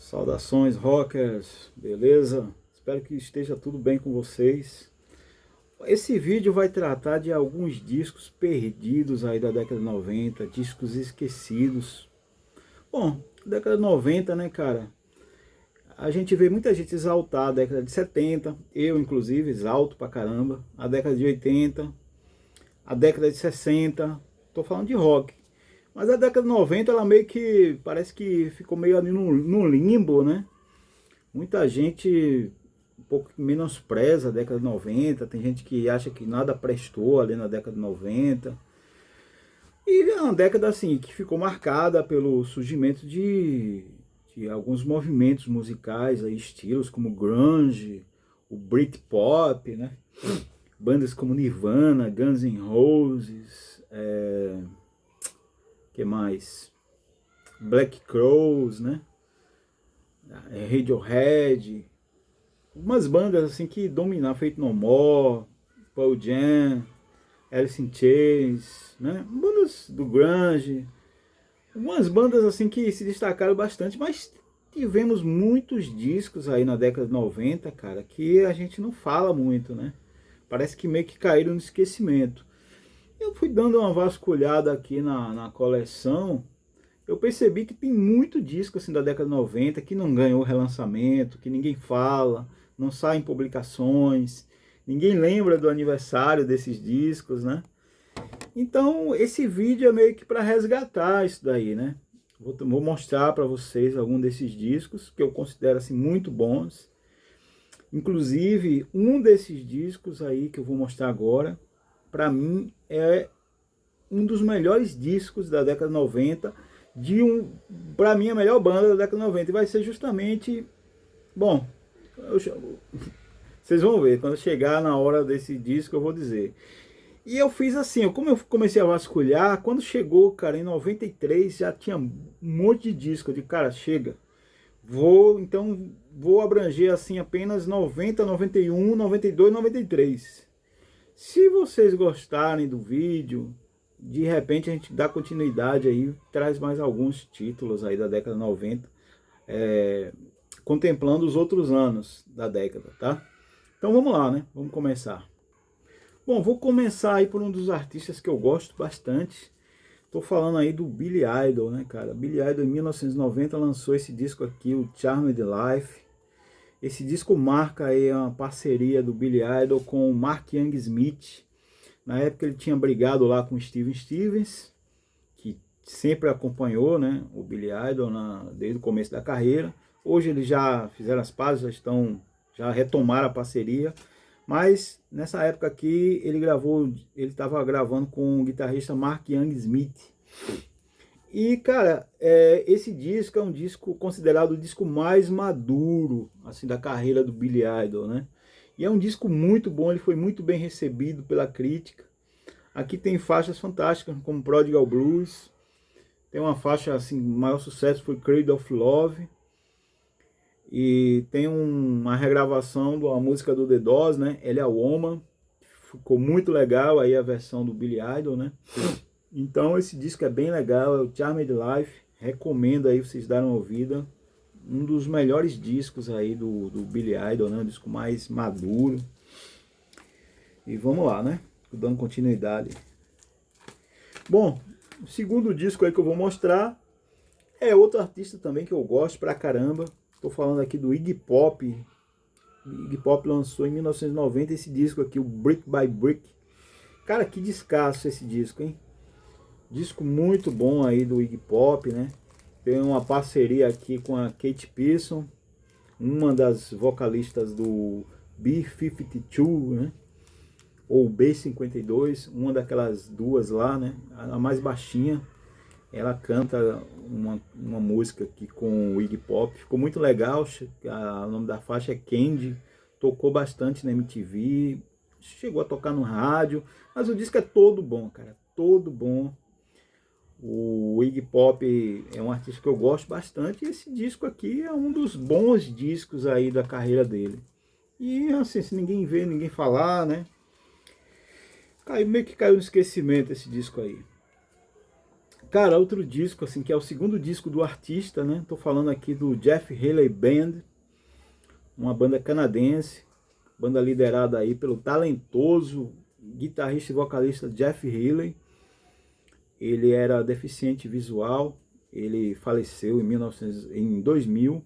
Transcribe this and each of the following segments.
Saudações, rockers, beleza? Espero que esteja tudo bem com vocês. Esse vídeo vai tratar de alguns discos perdidos aí da década de 90, discos esquecidos. Bom, década de 90, né, cara? A gente vê muita gente exaltar a década de 70, eu inclusive exalto pra caramba, a década de 80, a década de 60, tô falando de rock. Mas a década de 90 ela meio que parece que ficou meio ali no limbo, né? Muita gente um pouco menospreza a década de 90, tem gente que acha que nada prestou ali na década de 90. E é uma década assim que ficou marcada pelo surgimento de alguns movimentos musicais, aí, estilos como o grunge, o Britpop, né? Bandas como Nirvana, Guns N' Roses, que mais? Black Crowes, né? Radiohead, umas bandas assim que dominaram, Faith No More, Pearl Jam, Alice in Chains, né? Bandas do grunge, umas bandas assim que se destacaram bastante, mas tivemos muitos discos aí na década de 90, cara, que a gente não fala muito, né? Parece que meio que caíram no esquecimento. Eu fui dando uma vasculhada aqui na coleção. Eu percebi que tem muito disco assim da década de 90 que não ganhou relançamento, que ninguém fala, não sai em publicações, ninguém lembra do aniversário desses discos, né? Então esse vídeo é meio que para resgatar isso daí, né? Vou mostrar para vocês algum desses discos que eu considero assim muito bons. Inclusive um desses discos aí que eu vou mostrar agora, para mim é um dos melhores discos da década de 90, para mim a melhor banda da década de 90, e vai ser justamente, bom, vocês vão ver, quando chegar na hora desse disco eu vou dizer. E eu fiz assim, como eu comecei a vasculhar, quando chegou, cara, em 93 já tinha um monte de disco, de cara, chega, vou abranger assim apenas 90, 91, 92, 93. Se vocês gostarem do vídeo, de repente a gente dá continuidade aí, traz mais alguns títulos aí da década de 90, contemplando os outros anos da década, tá? Então vamos lá, né? Vamos começar. Bom, vou começar aí por um dos artistas que eu gosto bastante. Tô falando aí do Billy Idol, né, cara? Billy Idol em 1990 lançou esse disco aqui, o Charmed Life. Esse disco marca aí uma parceria do Billy Idol com o Mark Young Smith. Na época ele tinha brigado lá com o Steven Stevens, que sempre acompanhou, né, o Billy Idol desde o começo da carreira. Hoje eles já fizeram as pazes, já retomaram a parceria. Mas nessa época aqui ele estava gravando com o guitarrista Mark Young Smith. E cara, esse disco é um disco considerado o disco mais maduro assim da carreira do Billy Idol, né? E é um disco muito bom, ele foi muito bem recebido pela crítica. Aqui tem faixas fantásticas, como Prodigal Blues. Tem uma faixa assim, o maior sucesso foi Cradle of Love. E tem uma regravação da música do The Doors, né? Ela é a Woman. Ficou muito legal aí a versão do Billy Idol, né? Então esse disco é bem legal, é o Charmed Life. Recomendo aí vocês darem uma ouvida. Um dos melhores discos aí do Billy Idol, né? Um disco mais maduro. E vamos lá, né? Dando continuidade. Bom, o segundo disco aí que eu vou mostrar é outro artista também que eu gosto pra caramba. Estou falando aqui do Iggy Pop. O Iggy Pop lançou em 1990 esse disco aqui, o Brick by Brick. Cara, que descasso esse disco, hein? Disco muito bom aí do Iggy Pop, né? Tem uma parceria aqui com a Kate Pearson, uma das vocalistas do B-52, né? Ou B-52, uma daquelas duas lá, né? A mais baixinha. Ela canta uma música aqui com o Iggy Pop, ficou muito legal. O nome da faixa é Candy, tocou bastante na MTV, chegou a tocar no rádio, mas o disco é todo bom, cara, todo bom. O Iggy Pop é um artista que eu gosto bastante, e esse disco aqui é um dos bons discos aí da carreira dele. E assim, se ninguém vê, ninguém falar, né? Meio que caiu no esquecimento esse disco aí. Cara, outro disco, assim, que é o segundo disco do artista, né? Tô falando aqui do Jeff Healey Band, uma banda canadense, banda liderada aí pelo talentoso guitarrista e vocalista Jeff Healey. Ele era deficiente visual, ele faleceu em 2000.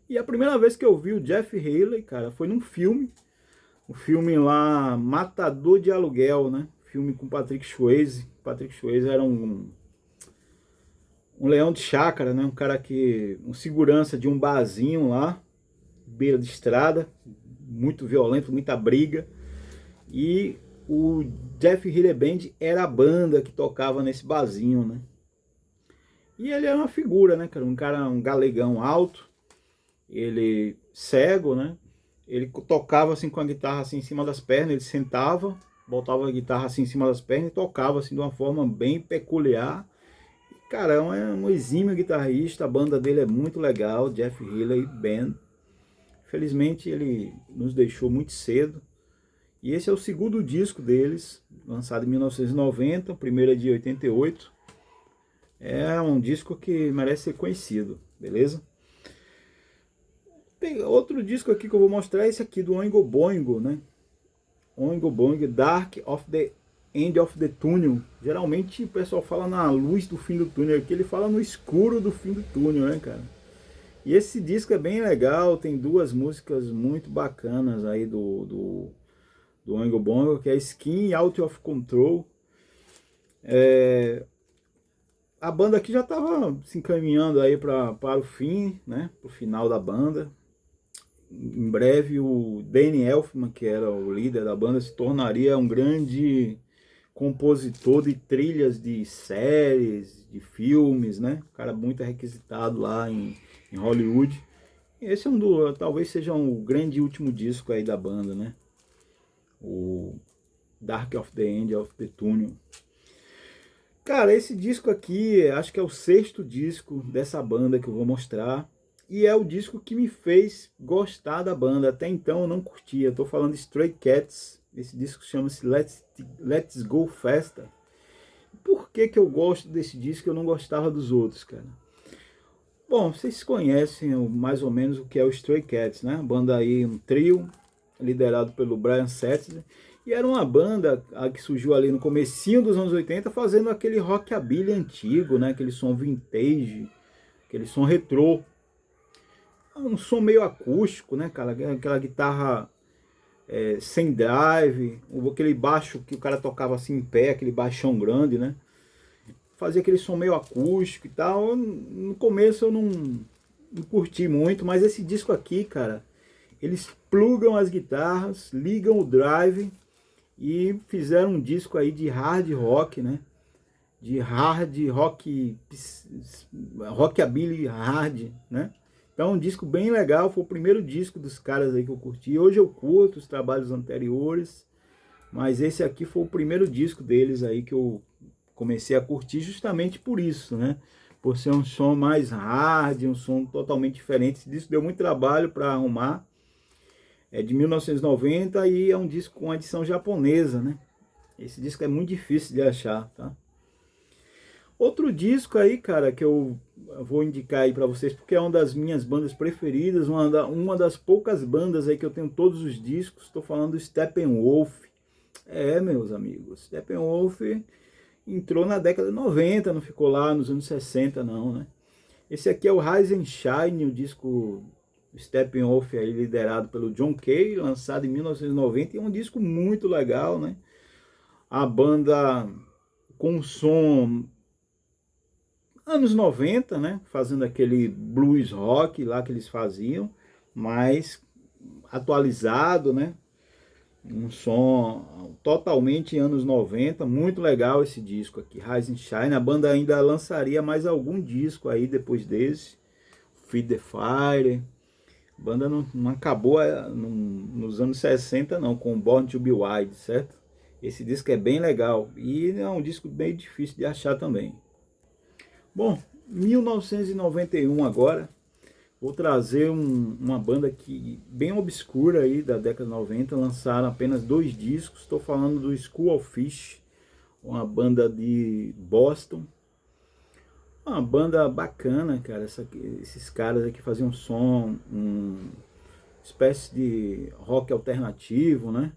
E a primeira vez que eu vi o Jeff Healey, cara, foi num filme, um filme lá, Matador de Aluguel, né? Filme com Patrick Swayze. Patrick Swayze era um leão de chácara, né? Um segurança de um barzinho lá, beira de estrada, muito violento, muita briga. E o Jeff Healey Band era a banda que tocava nesse barzinho, né? E ele era uma figura, né, cara? Um galegão alto, ele cego, né? Ele tocava assim com a guitarra assim em cima das pernas, ele sentava, botava a guitarra assim em cima das pernas e tocava assim de uma forma bem peculiar. Cara, é um exímio guitarrista, a banda dele é muito legal, Jeff Healey Band. Felizmente ele nos deixou muito cedo. E esse é o segundo disco deles, lançado em 1990, o primeiro é de 88. É um disco que merece ser conhecido, beleza? Tem outro disco aqui que eu vou mostrar, é esse aqui do Oingo Boingo, né? Oingo Boingo, Dark of the End of the Tunnel. Geralmente o pessoal fala na luz do fim do túnel, aqui ele fala no escuro do fim do túnel, né, cara? E esse disco é bem legal, tem duas músicas muito bacanas aí do Oingo Boingo, que é Skin e Out of Control. A banda aqui já estava se encaminhando aí para o fim, né? Para o final da banda. Em breve o Danny Elfman, que era o líder da banda, se tornaria um grande compositor de trilhas de séries, de filmes, né? Um cara muito requisitado lá em Hollywood. E esse é talvez seja um grande último disco aí da banda, né? O Dark of the End of the Tunnel. Cara, esse disco aqui, acho que é o sexto disco dessa banda que eu vou mostrar. E é o disco que me fez gostar da banda. Até então eu não curtia. Estou falando de Stray Cats. Esse disco chama-se Let's Go Faster. Por que que eu gosto desse disco e eu não gostava dos outros, cara? Bom, vocês conhecem mais ou menos o que é o Stray Cats, né? Banda aí, um trio, liderado pelo Brian Setzer. E era uma banda que surgiu ali no comecinho dos anos 80, fazendo aquele rockabilly antigo, né? Aquele som vintage, aquele som retrô. Um som meio acústico, né, cara? Aquela guitarra sem drive, aquele baixo que o cara tocava assim em pé, aquele baixão grande, né? Fazia aquele som meio acústico e tal. No começo eu não curti muito, mas esse disco aqui, cara, eles plugam as guitarras, ligam o drive e fizeram um disco aí de hard rock, né? De hard rock, rockabilly hard, né? Então, um disco bem legal, foi o primeiro disco dos caras aí que eu curti. Hoje eu curto os trabalhos anteriores, mas esse aqui foi o primeiro disco deles aí que eu comecei a curtir justamente por isso, né? Por ser um som mais hard, um som totalmente diferente. Esse disco deu muito trabalho para arrumar. É de 1990 e é um disco com edição japonesa, né? Esse disco é muito difícil de achar, tá? Outro disco aí, cara, que eu vou indicar aí pra vocês, porque é uma das minhas bandas preferidas, uma das poucas bandas aí que eu tenho todos os discos. Estou falando do Steppenwolf. Meus amigos, Steppenwolf entrou na década de 90, não ficou lá nos anos 60 não, né? Esse aqui é o Rise and Shine, o disco Steppenwolf aí liderado pelo John Kay, lançado em 1990, e é um disco muito legal, né? A banda com som anos 90, né? Fazendo aquele blues rock lá que eles faziam, mas atualizado, né? Um som totalmente anos 90, muito legal esse disco aqui, Rise and Shine. A banda ainda lançaria mais algum disco aí depois desse, Feed the Fire. A banda não acabou nos anos 60 não, com Born to Be Wild, certo? Esse disco é bem legal e é um disco bem difícil de achar também. Bom, 1991 agora, vou trazer uma banda que bem obscura aí da década de 90, lançaram apenas 2 discos. Estou falando do School of Fish, uma banda de Boston. Uma banda bacana, cara. Esses caras aqui faziam som, espécie de rock alternativo, né?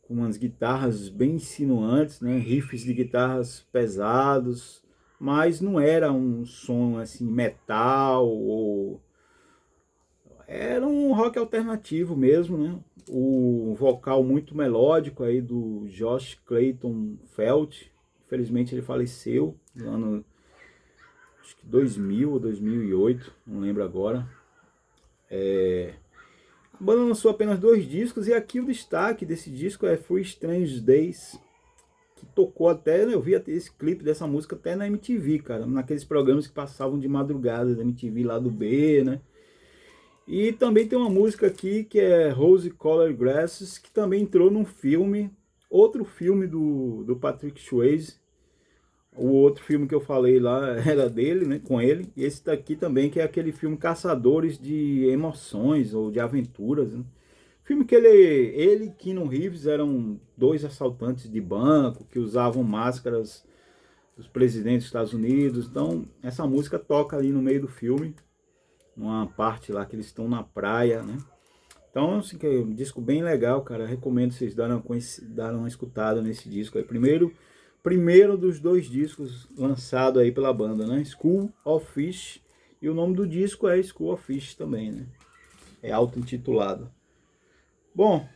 Com umas guitarras bem insinuantes, né? Riffs de guitarras pesados, mas não era um som assim metal, ou era um rock alternativo mesmo, né? O vocal muito melódico aí do Josh Clayton Felt, infelizmente ele faleceu no ano, acho que 2000 ou 2008, não lembro agora. A banda lançou apenas 2 discos, e aqui o destaque desse disco é Three Strange Days, que tocou até, eu vi esse clipe dessa música até na MTV, cara, naqueles programas que passavam de madrugada da MTV lá do B, né? E também tem uma música aqui que é Rose Colored Glasses, que também entrou num filme, outro filme do Patrick Swayze. O outro filme que eu falei lá era dele, né, com ele. E esse daqui também, que é aquele filme Caçadores de Emoções ou de Aventuras, né? Filme que ele e Keanu Reeves eram 2 assaltantes de banco que usavam máscaras dos presidentes dos Estados Unidos. Então, essa música toca ali no meio do filme, numa parte lá que eles estão na praia, né? Então, assim, que é um disco bem legal, cara. Recomendo vocês darem uma escutada nesse disco aí. Primeiro dos 2 discos lançados aí pela banda, né? School of Fish. E o nome do disco é School of Fish também, né? É auto-intitulado. Bom,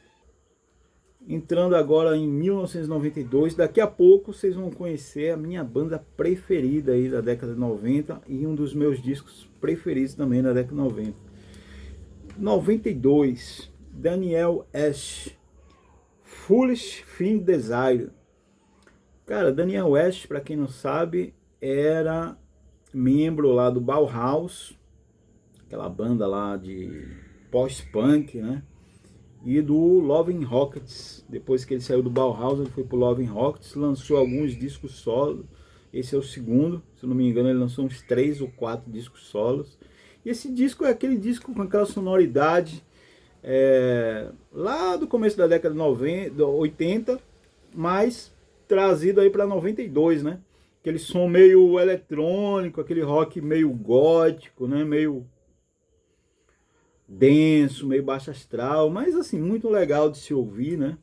entrando agora em 1992, daqui a pouco vocês vão conhecer a minha banda preferida aí da década de 90 e um dos meus discos preferidos também da década de 90. 92, Daniel Ash, Foolish Thing Desire. Cara, Daniel Ash, para quem não sabe, era membro lá do Bauhaus, aquela banda lá de post-punk, né? E do Loving Rockets. Depois que ele saiu do Bauhaus, ele foi pro Loving Rockets, lançou alguns discos solos. Esse é o segundo, se eu não me engano, ele lançou uns 3 ou 4 discos solos. E esse disco é aquele disco com aquela sonoridade lá do começo da década de 90, 80, mas trazido aí para 92, né? Aquele som meio eletrônico, aquele rock meio gótico, né? Meio denso, meio baixo astral, mas assim, muito legal de se ouvir, né?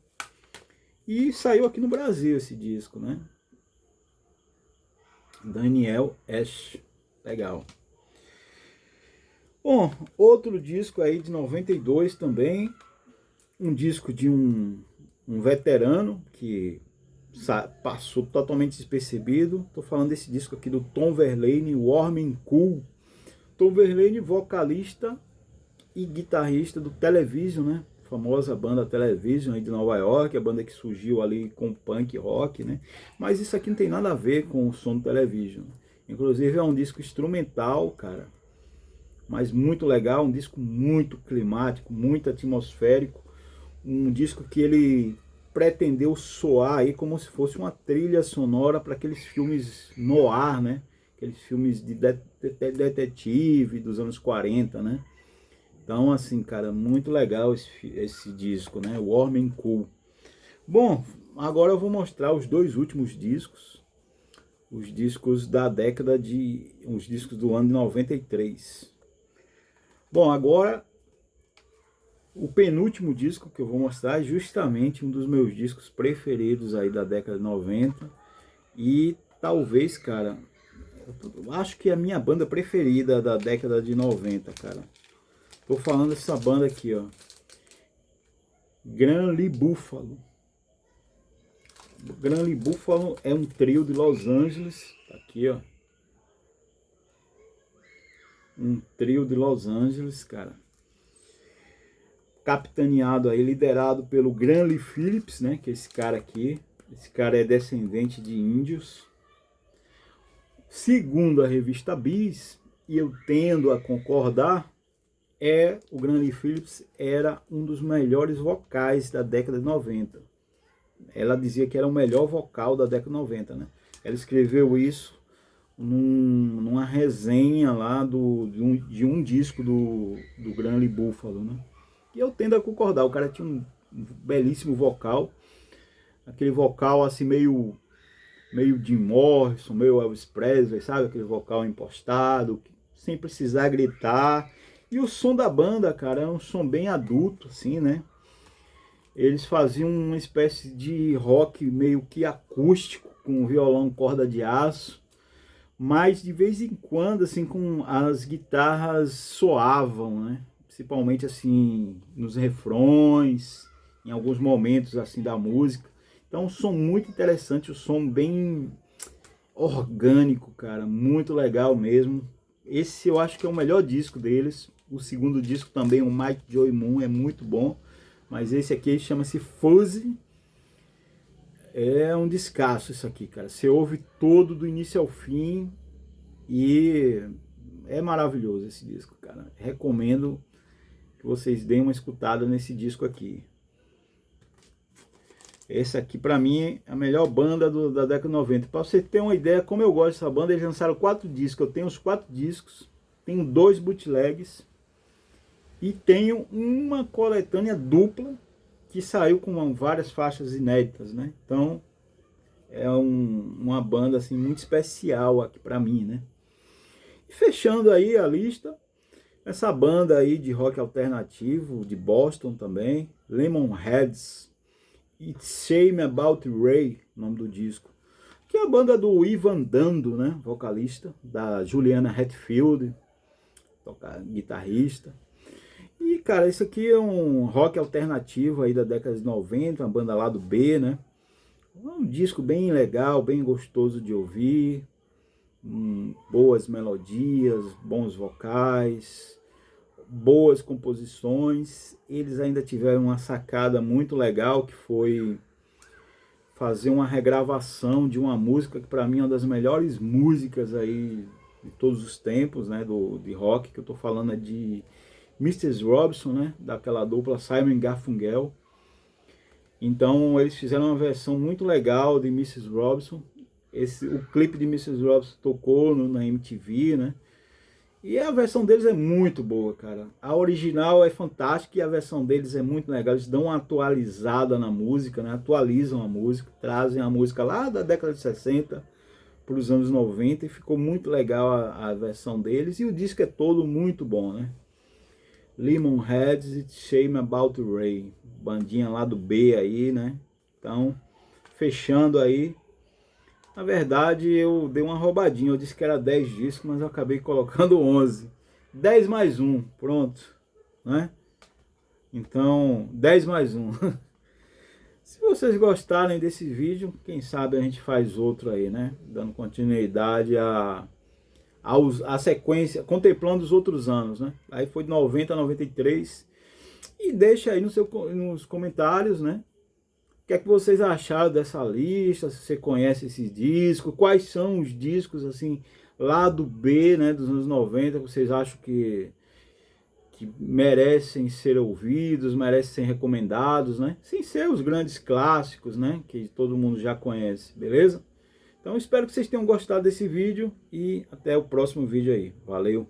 E saiu aqui no Brasil esse disco, né? Daniel Ash, legal. Bom, outro disco aí de 92 também, um disco de um veterano que passou totalmente despercebido. Tô falando desse disco aqui do Tom Verlaine, Warm and Cool. Tom Verlaine, vocalista e guitarrista do Television, né? A famosa banda Television aí de Nova York, a banda que surgiu ali com punk rock, né? Mas isso aqui não tem nada a ver com o som do Television. Inclusive é um disco instrumental, cara, mas muito legal, um disco muito climático, muito atmosférico, um disco que ele pretendeu soar aí como se fosse uma trilha sonora para aqueles filmes noir, né? Aqueles filmes de detetive dos anos 40, né? Então, assim, cara, muito legal esse disco, né? Warm and Cool. Bom, agora eu vou mostrar os 2 últimos discos. Os discos da década de... os discos do ano de 93. Bom, agora o penúltimo disco que eu vou mostrar é justamente um dos meus discos preferidos aí da década de 90. E talvez, cara, eu acho que é a minha banda preferida da década de 90, cara. Tô falando dessa banda aqui, ó. Grand Lee Buffalo. Grand Lee Buffalo é um trio de Los Angeles. Tá aqui, ó. Um trio de Los Angeles, cara. Capitaneado aí, liderado pelo Grand Lee Phillips, né? Que é esse cara aqui. Esse cara é descendente de índios. Segundo a revista Bis, e eu tendo a concordar, o Grand Lee Phillips era um dos melhores vocais da década de 90. Ela dizia que era o melhor vocal da década de 90, né? Ela escreveu isso numa resenha lá de um disco do Grand Lee Buffalo, né? E eu tendo a concordar, o cara tinha um belíssimo vocal, aquele vocal assim meio meio Jim Morrison, meio Elvis Presley, sabe? Aquele vocal impostado, sem precisar gritar. E o som da banda, cara, é um som bem adulto, assim, né? Eles faziam uma espécie de rock meio que acústico, com violão corda de aço, mas de vez em quando, assim, com as guitarras soavam, né? Principalmente, assim, nos refrões, em alguns momentos, assim, da música. Então, um som muito interessante, um som bem orgânico, cara, muito legal mesmo. Esse eu acho que é o melhor disco deles. O segundo disco também, o Mike Joy Moon, é muito bom. Mas esse aqui chama-se Fuzzy. É um descasso isso aqui, cara. Você ouve todo do início ao fim e é maravilhoso esse disco, cara. Recomendo que vocês deem uma escutada nesse disco aqui. Esse aqui pra mim é a melhor banda da década de 90. Pra você ter uma ideia como eu gosto dessa banda, eles lançaram 4 discos. Eu tenho os 4 discos, tenho 2 bootlegs e tenho uma coletânea dupla que saiu com várias faixas inéditas, né? Então é uma banda assim muito especial aqui pra mim, né? E fechando aí a lista, essa banda aí de rock alternativo de Boston também, Lemonheads. It's Shame About Ray, nome do disco, que é a banda do Ivan Dando, né, vocalista, da Juliana Hatfield, guitarrista. E, cara, isso aqui é um rock alternativo aí da década de 90, uma banda lá do B, né? Um disco bem legal, bem gostoso de ouvir, boas melodias, bons vocais, boas composições. Eles ainda tiveram uma sacada muito legal, que foi fazer uma regravação de uma música que para mim é uma das melhores músicas aí de todos os tempos, né, de rock, que eu tô falando é de Mrs. Robinson, né, daquela dupla Simon Garfunkel. Então eles fizeram uma versão muito legal de Mrs. Robinson. O clipe de Mrs. Robinson tocou na MTV, né? E a versão deles é muito boa, cara. A original é fantástica e a versão deles é muito legal. Eles dão uma atualizada na música, né? Atualizam a música, trazem a música lá da década de 60 para os anos 90 e ficou muito legal a versão deles. E o disco é todo muito bom, né? Lemonheads, It's Shame About Ray. Bandinha lá do B aí, né? Então, fechando aí. Na verdade, eu dei uma roubadinha. Eu disse que era 10 discos, mas eu acabei colocando 11. 10 mais 1, pronto, né? Então, 10 mais 1. Se vocês gostarem desse vídeo, quem sabe a gente faz outro aí, né? Dando continuidade a sequência, contemplando os outros anos, né? Aí foi de 90 a 93. E deixa aí nos comentários, né? O que é que vocês acharam dessa lista? Se você conhece esse disco, quais são os discos assim lá do B, né, dos anos 90, que vocês acham que merecem ser ouvidos, merecem ser recomendados, né? Sem ser os grandes clássicos, né, que todo mundo já conhece, beleza? Então espero que vocês tenham gostado desse vídeo e até o próximo vídeo aí. Valeu!